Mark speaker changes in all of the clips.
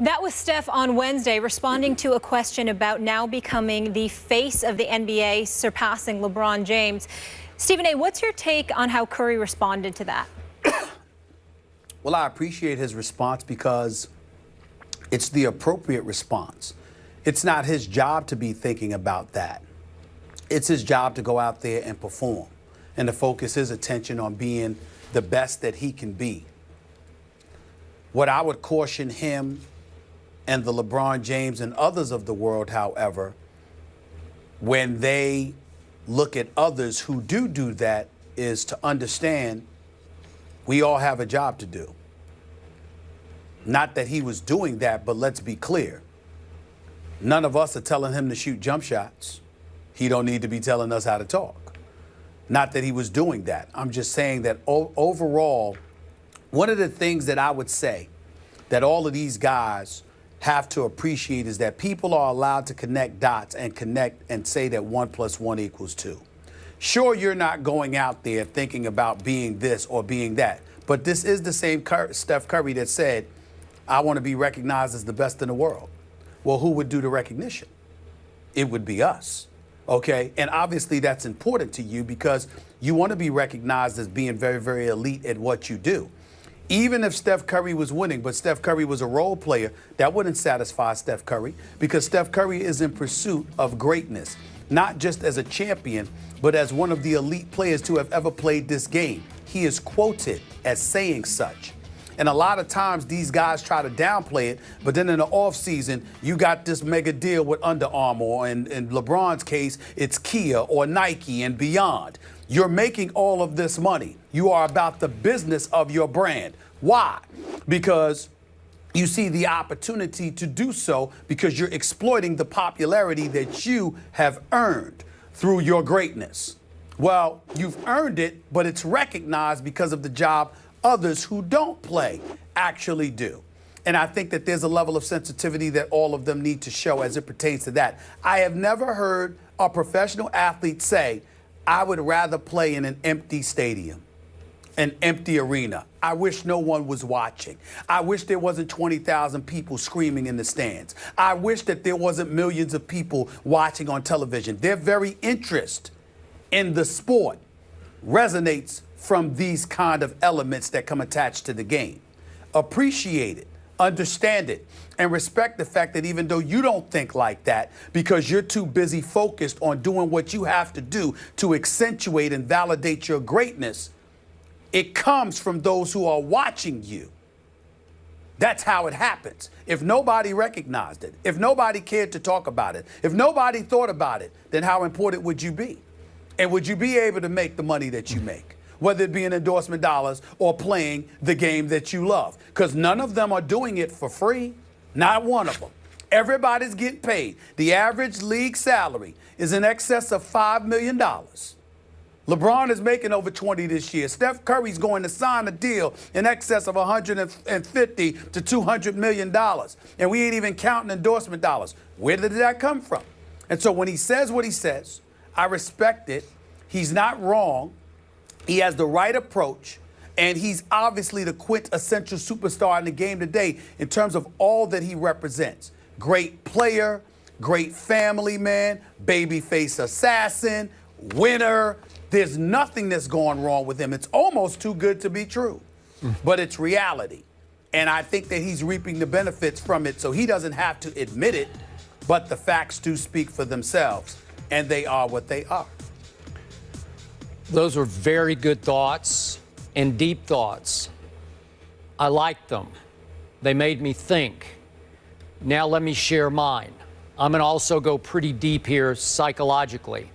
Speaker 1: That was Steph on Wednesday, responding to a question about now becoming the face of the NBA, surpassing LeBron James. Stephen A., what's your take on how Curry responded to that?
Speaker 2: Well, I appreciate his response because it's the appropriate response. It's not his job to be thinking about that. It's his job to go out there and perform and to focus his attention on being the best that he can be. What I would caution him and the LeBron James and others of the world, however, when they look at others who do that, is to understand we all have a job to do. Not that he was doing that, but let's be clear. None of us are telling him to shoot jump shots. He don't need to be telling us how to talk. Not that he was doing that. I'm just saying that overall, one of the things that I would say that all of these guys have to appreciate is that people are allowed to connect dots and connect and say that 1 + 1 = 2. Sure, you're not going out there thinking about being this or being that, but this is the same Steph Curry that said, I want to be recognized as the best in the world. Well, who would do the recognition? It would be us, okay? And obviously that's important to you because you want to be recognized as being very, very elite at what you do. Even if Steph Curry was winning, but Steph Curry was a role player, that wouldn't satisfy Steph Curry because Steph Curry is in pursuit of greatness, not just as a champion, but as one of the elite players to have ever played this game. He is quoted as saying such. And a lot of times these guys try to downplay it, but then in the offseason, you got this mega deal with Under Armour, and in LeBron's case, it's Kia or Nike and beyond. You're making all of this money. You are about the business of your brand. Why? Because you see the opportunity to do so because you're exploiting the popularity that you have earned through your greatness. Well, you've earned it, but it's recognized because of the job others who don't play actually do. And I think that there's a level of sensitivity that all of them need to show as it pertains to that. I have never heard a professional athlete say, I would rather play in an empty stadium, an empty arena. I wish no one was watching. I wish there wasn't 20,000 people screaming in the stands. I wish that there wasn't millions of people watching on television. Their very interest in the sport resonates from these kind of elements that come attached to the game. Appreciate it, understand it, and respect the fact that even though you don't think like that because you're too busy focused on doing what you have to do to accentuate and validate your greatness, it comes from those who are watching you. That's how it happens. If nobody recognized it, if nobody cared to talk about it, if nobody thought about it, then how important would you be? And would you be able to make the money that you make? Whether it be in endorsement dollars or playing the game that you love. Because none of them are doing it for free. Not one of them. Everybody's getting paid. The average league salary is in excess of $5 million. LeBron is making over 20 this year. Steph Curry's going to sign a deal in excess of $150 to $200 million. And we ain't even counting endorsement dollars. Where did that come from? And so when he says what he says, I respect it. He's not wrong. He has the right approach, and he's obviously the quintessential superstar in the game today in terms of all that he represents. Great player, great family man, babyface assassin, winner. There's nothing that's going wrong with him. It's almost too good to be true, but it's reality. And I think that he's reaping the benefits from it, so he doesn't have to admit it, but the facts do speak for themselves, and they are what they are.
Speaker 3: Those were very good thoughts and deep thoughts. I liked them. They made me think. Now let me share mine. I'm going to also go pretty deep here psychologically.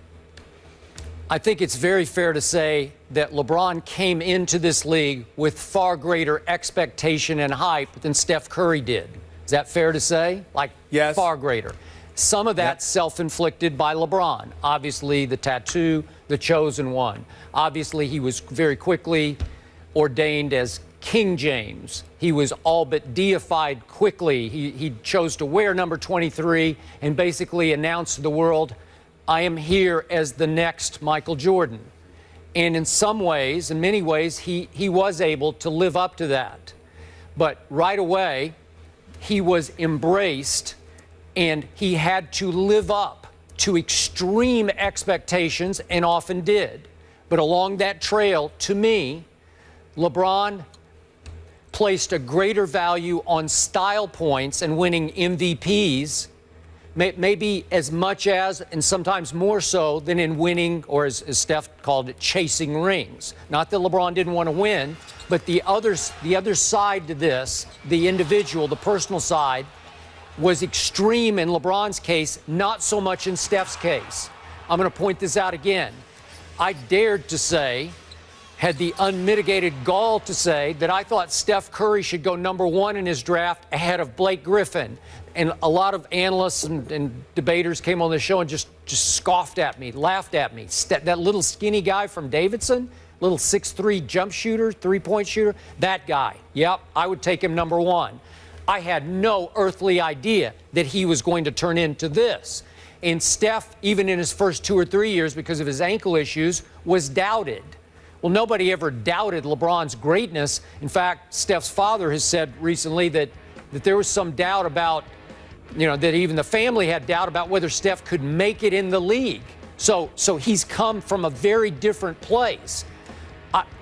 Speaker 3: I think it's very fair to say that LeBron came into this league with far greater expectation and hype than Steph Curry did. Is that fair to say?
Speaker 2: Yes.
Speaker 3: Far greater. Some of that self-inflicted by LeBron. Obviously, the tattoo, the chosen one. Obviously, he was very quickly ordained as King James. He was all but deified quickly. He chose to wear number 23 and basically announced to the world, I am here as the next Michael Jordan. And in some ways, in many ways, he was able to live up to that. But right away, he was embraced and he had to live up to extreme expectations and often did. But along that trail, to me, LeBron placed a greater value on style points and winning MVPs, maybe as much as, and sometimes more so, than in winning, or as Steph called it, chasing rings. Not that LeBron didn't want to win, but the other side to this, the individual, the personal side, was extreme in LeBron's case, not so much in Steph's case. I'm going to point this out again. I dared to say, had the unmitigated gall to say, that I thought Steph Curry should go #1 in his draft ahead of Blake Griffin. And a lot of analysts and debaters came on the show and just scoffed at me, laughed at me. That little skinny guy from Davidson, little 6'3" jump shooter, three-point shooter, that guy. Yep, I would take him #1. I had no earthly idea that he was going to turn into this. And Steph, even in his first 2 or 3 years, because of his ankle issues, was doubted. Well, nobody ever doubted LeBron's greatness. In fact, Steph's father has said recently that there was some doubt about, that even the family had doubt about whether Steph could make it in the league. So he's come from a very different place.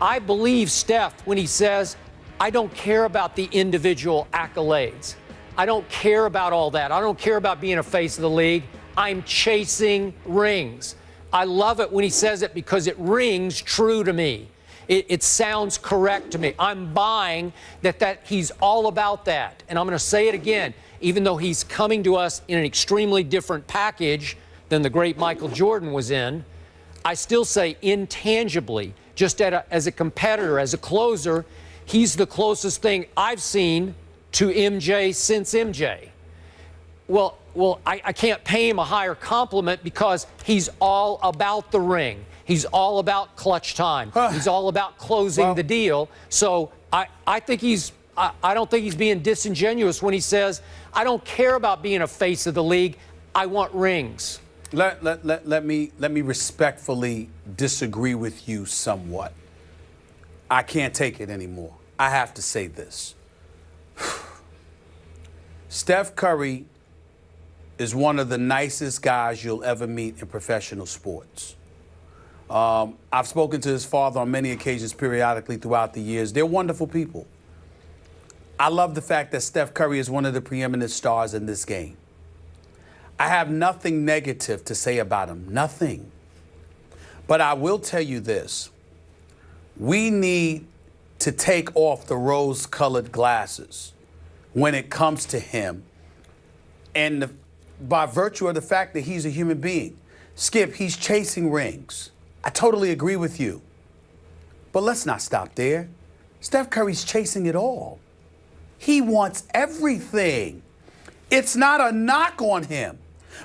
Speaker 3: I believe Steph when he says, I don't care about the individual accolades. I don't care about all that. I don't care about being a face of the league. I'm chasing rings. I love it when he says it because it rings true to me. It sounds correct to me. I'm buying that he's all about that. And I'm going to say it again, even though he's coming to us in an extremely different package than the great Michael Jordan was in, I still say intangibly, just as a competitor, as a closer, he's the closest thing I've seen to MJ since MJ. Well, I can't pay him a higher compliment because he's all about the ring. He's all about clutch time. He's all about closing the deal. So I think I don't think he's being disingenuous when he says, I don't care about being a face of the league. I want rings.
Speaker 2: Let me respectfully disagree with you somewhat. I can't take it anymore. I have to say this. Steph Curry is one of the nicest guys you'll ever meet in professional sports. I've spoken to his father on many occasions periodically throughout the years. They're wonderful people. I love the fact that Steph Curry is one of the preeminent stars in this game. I have nothing negative to say about him, nothing. But I will tell you this. We need to take off the rose-colored glasses when it comes to him. And by virtue of the fact that he's a human being. Skip, he's chasing rings. I totally agree with you. But let's not stop there. Steph Curry's chasing it all. He wants everything. It's not a knock on him.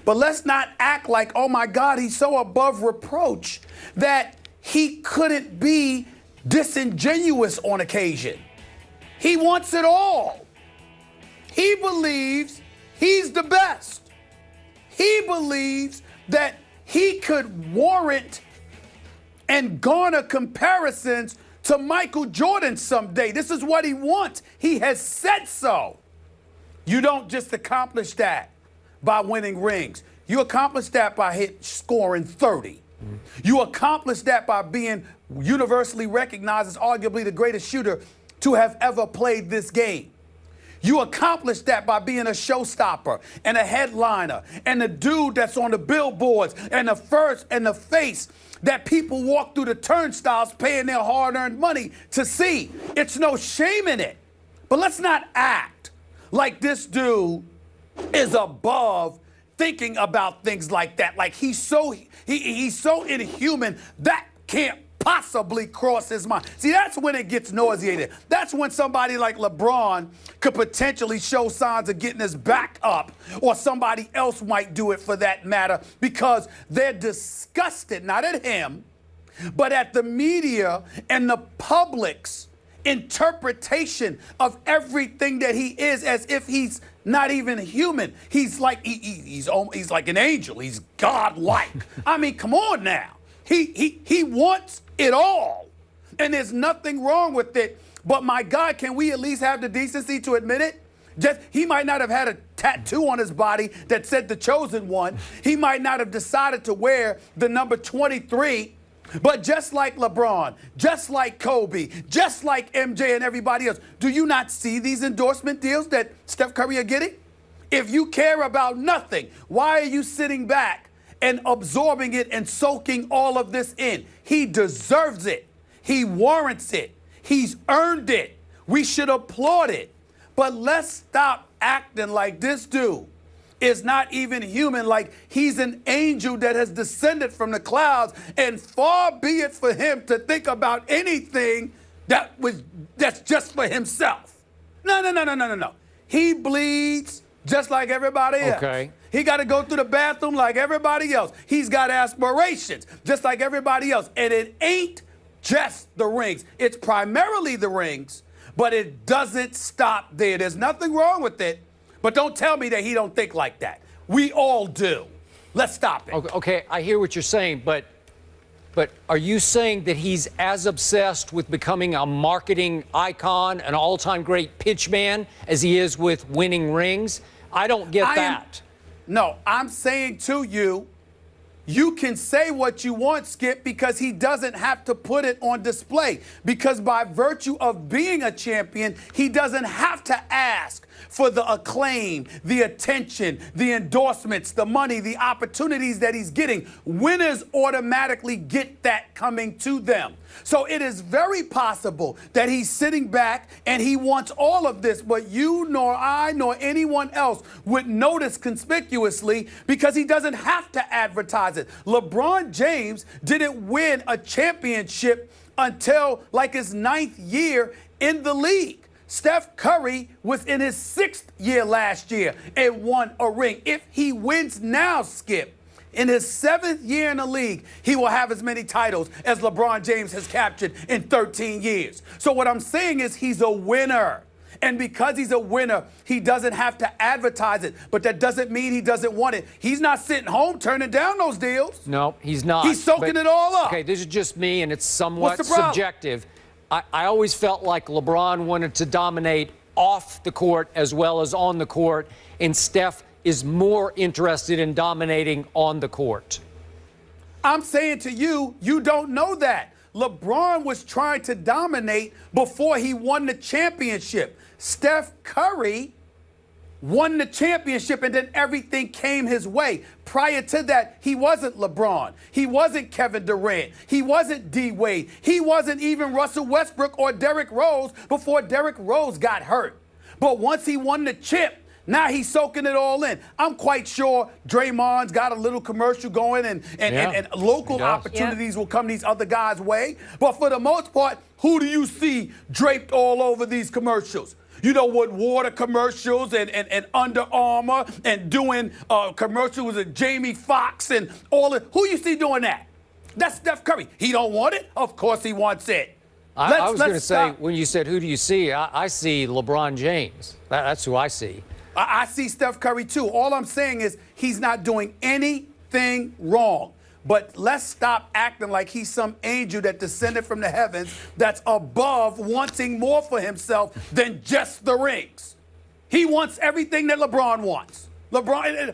Speaker 2: But let's not act like, oh my God, he's so above reproach that he couldn't be disingenuous on occasion. He wants it all. He believes he's the best. He believes that he could warrant and garner comparisons to Michael Jordan someday. This is what he wants. He has said so. You don't just accomplish that by winning rings. You accomplish that by scoring 30. You accomplish that by being universally recognized as arguably the greatest shooter to have ever played this game. You accomplish that by being a showstopper and a headliner and the dude that's on the billboards and the first and the face that people walk through the turnstiles paying their hard-earned money to see. It's no shame in it. But let's not act like this dude is above thinking about things like that. Like he's so inhuman that can't possibly cross his mind. See, that's when it gets nauseated. That's when somebody like LeBron could potentially show signs of getting his back up, or somebody else might do it for that matter, because they're disgusted, not at him, but at the media and the public's interpretation of everything that he is, as if he's not even human. He's like he's like an angel. He's godlike. I mean, come on now. He wants it all, and there's nothing wrong with it. But my God, can we at least have the decency to admit it? He might not have had a tattoo on his body that said the chosen one. He might not have decided to wear the number 23. But just like LeBron, just like Kobe, just like MJ and everybody else, do you not see these endorsement deals that Steph Curry are getting? If you care about nothing, why are you sitting back and absorbing it and soaking all of this in? He deserves it. He warrants it. He's earned it. We should applaud it. But let's stop acting like this dude is not even human, like he's an angel that has descended from the clouds, and far be it for him to think about anything that's just for himself. No. He bleeds just like everybody else.
Speaker 3: Okay.
Speaker 2: He got to go through the bathroom like everybody else. He's got aspirations just like everybody else. And it ain't just the rings. It's primarily the rings, but it doesn't stop there. There's nothing wrong with it. But don't tell me that he don't think like that. We all do. Let's stop it.
Speaker 3: Okay, I hear what you're saying, but are you saying that he's as obsessed with becoming a marketing icon, an all-time great pitchman, as he is with winning rings? I don't get that.
Speaker 2: No, I'm saying to you, you can say what you want, Skip, because he doesn't have to put it on display. Because by virtue of being a champion, he doesn't have to ask for the acclaim, the attention, the endorsements, the money, the opportunities that he's getting. Winners automatically get that coming to them. So it is very possible that he's sitting back and he wants all of this, but you nor I nor anyone else would notice conspicuously because he doesn't have to advertise it. LeBron James didn't win a championship until like his 9th year in the league. Steph Curry was in his 6th year last year and won a ring. If he wins now, Skip, in his 7th year in the league, he will have as many titles as LeBron James has captured in 13 years. So what I'm saying is he's a winner. And because he's a winner, he doesn't have to advertise it. But that doesn't mean he doesn't want it. He's not sitting home turning down those deals.
Speaker 3: No, he's not.
Speaker 2: He's soaking it all up.
Speaker 3: Okay, this is just me, and it's somewhat
Speaker 2: What's the problem?
Speaker 3: subjective. I always felt like LeBron wanted to dominate off the court as well as on the court, and Steph is more interested in dominating on the court.
Speaker 2: I'm saying to you, you don't know that. LeBron was trying to dominate before he won the championship. Steph Curry won the championship, and then everything came his way. Prior to that, he wasn't LeBron. He wasn't Kevin Durant. He wasn't D. Wade. He wasn't even Russell Westbrook or Derrick Rose before Derrick Rose got hurt. But once he won the chip, now he's soaking it all in. I'm quite sure Draymond's got a little commercial going, and local opportunities will come these other guys' way. But for the most part, who do you see draped all over these commercials? You know what, water commercials and Under Armour and doing commercials with Jamie Foxx and all that. Who you see doing that? That's Steph Curry. He don't want it? Of course he wants it.
Speaker 3: I was going to say, when you said who do you see, I see LeBron James. That's who I see.
Speaker 2: I see Steph Curry too. All I'm saying is he's not doing anything wrong. But let's stop acting like he's some angel that descended from the heavens that's above wanting more for himself than just the rings. He wants everything that LeBron wants.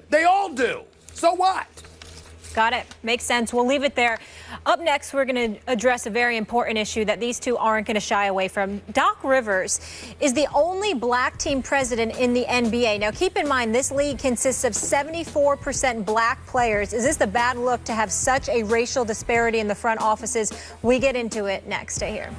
Speaker 2: They all do. So what?
Speaker 1: Got it. Makes sense. We'll leave it there. Up next, we're going to address a very important issue that these two aren't going to shy away from. Doc Rivers is the only black team president in the NBA. Now, keep in mind, this league consists of 74% black players. Is this a bad look to have such a racial disparity in the front offices? We get into it next. Stay here.